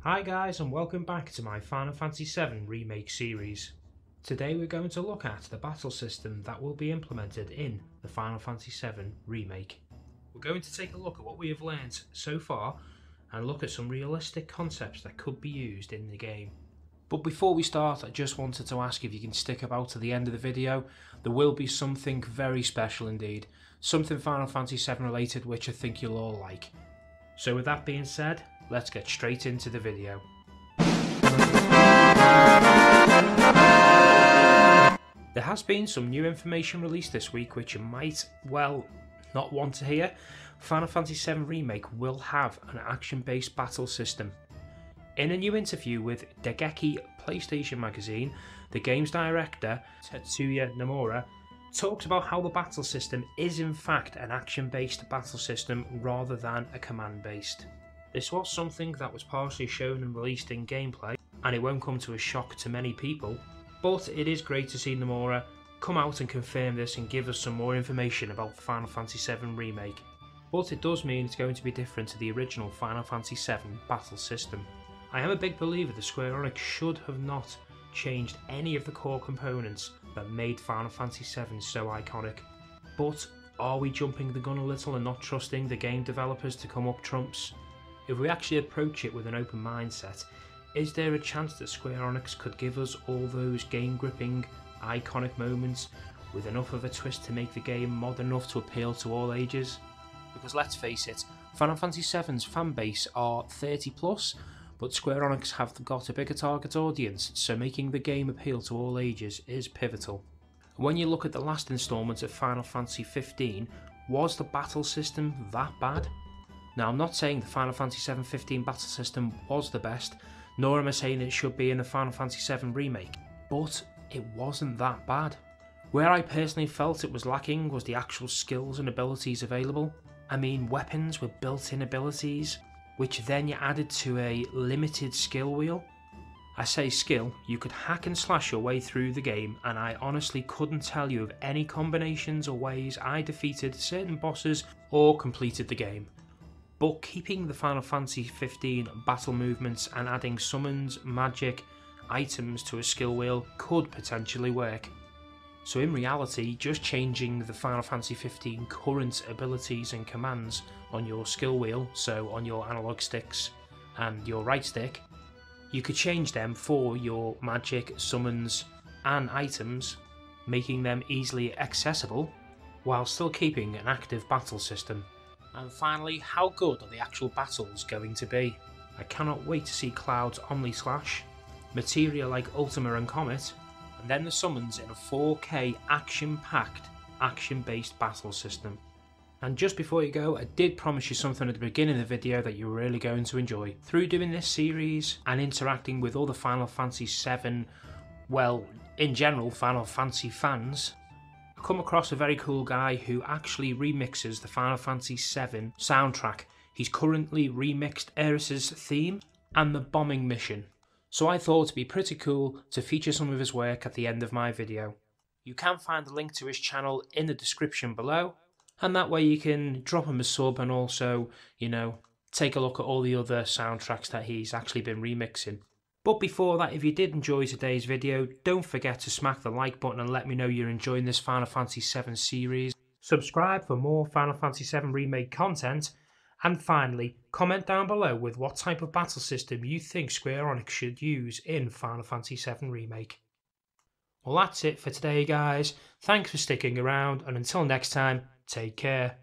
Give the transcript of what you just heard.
Hi guys, and welcome back to my Final Fantasy VII Remake series. Today we're going to look at the battle system that will be implemented in the Final Fantasy VII Remake. We're going to take a look at what we have learned so far and look at some realistic concepts that could be used in the game. But before we start, I just wanted to ask if you can stick about to the end of the video. There will be something very special indeed, something Final Fantasy VII related which I think you'll all like. So with that being said, let's get straight into the video. There has been some new information released this week which you might, well, not want to hear. Final Fantasy VII Remake will have an action-based battle system. In a new interview with Dengeki PlayStation Magazine, the game's director, Tetsuya Nomura, talks about how the battle system is in fact an action-based battle system rather than a command-based. This was something that was partially shown and released in gameplay, and it won't come to a shock to many people, but it is great to see Nomura come out and confirm this and give us some more information about the Final Fantasy VII Remake. But it does mean it's going to be different to the original Final Fantasy VII battle system. I am a big believer that Square Enix should have not changed any of the core components that made Final Fantasy VII so iconic. But are we jumping the gun a little and not trusting the game developers to come up trumps? If we actually approach it with an open mindset, is there a chance that Square Enix could give us all those game-gripping, iconic moments with enough of a twist to make the game modern enough to appeal to all ages? Because let's face it, Final Fantasy VII's fanbase are 30 plus, but Square Enix have got a bigger target audience, so making the game appeal to all ages is pivotal. When you look at the last instalment of Final Fantasy XV, was the battle system that bad? Now, I'm not saying the Final Fantasy VII 15 battle system was the best, nor am I saying it should be in the Final Fantasy VII Remake, but it wasn't that bad. Where I personally felt it was lacking was the actual skills and abilities available. I mean, weapons with built-in abilities, which then you added to a limited skill wheel. I say skill, you could hack and slash your way through the game, and I honestly couldn't tell you of any combinations or ways I defeated certain bosses or completed the game. But keeping the Final Fantasy XV battle movements and adding summons, magic, items to a skill wheel could potentially work. So in reality, just changing the Final Fantasy XV current abilities and commands on your skill wheel, so on your analog sticks and your right stick, you could change them for your magic, summons and items, making them easily accessible while still keeping an active battle system. And finally, how good are the actual battles going to be? I cannot wait to see Cloud's Omni Slash, materia like Ultima and Comet, and then the summons in a 4K action-packed, action-based battle system. And just before you go, I did promise you something at the beginning of the video that you're really going to enjoy. Through doing this series and interacting with all the Final Fantasy VII, well, in general, Final Fantasy fans, come across a very cool guy who actually remixes the Final Fantasy VII soundtrack. He's currently remixed Aeris's theme and the bombing mission. So I thought it'd be pretty cool to feature some of his work at the end of my video. You can find the link to his channel in the description below, and that way you can drop him a sub and also, take a look at all the other soundtracks that he's actually been remixing. But before that, if you did enjoy today's video, don't forget to smack the like button and let me know you're enjoying this Final Fantasy VII series. Subscribe for more Final Fantasy VII Remake content. And finally, comment down below with what type of battle system you think Square Enix should use in Final Fantasy VII Remake. Well, that's it for today, guys. Thanks for sticking around, and until next time, take care.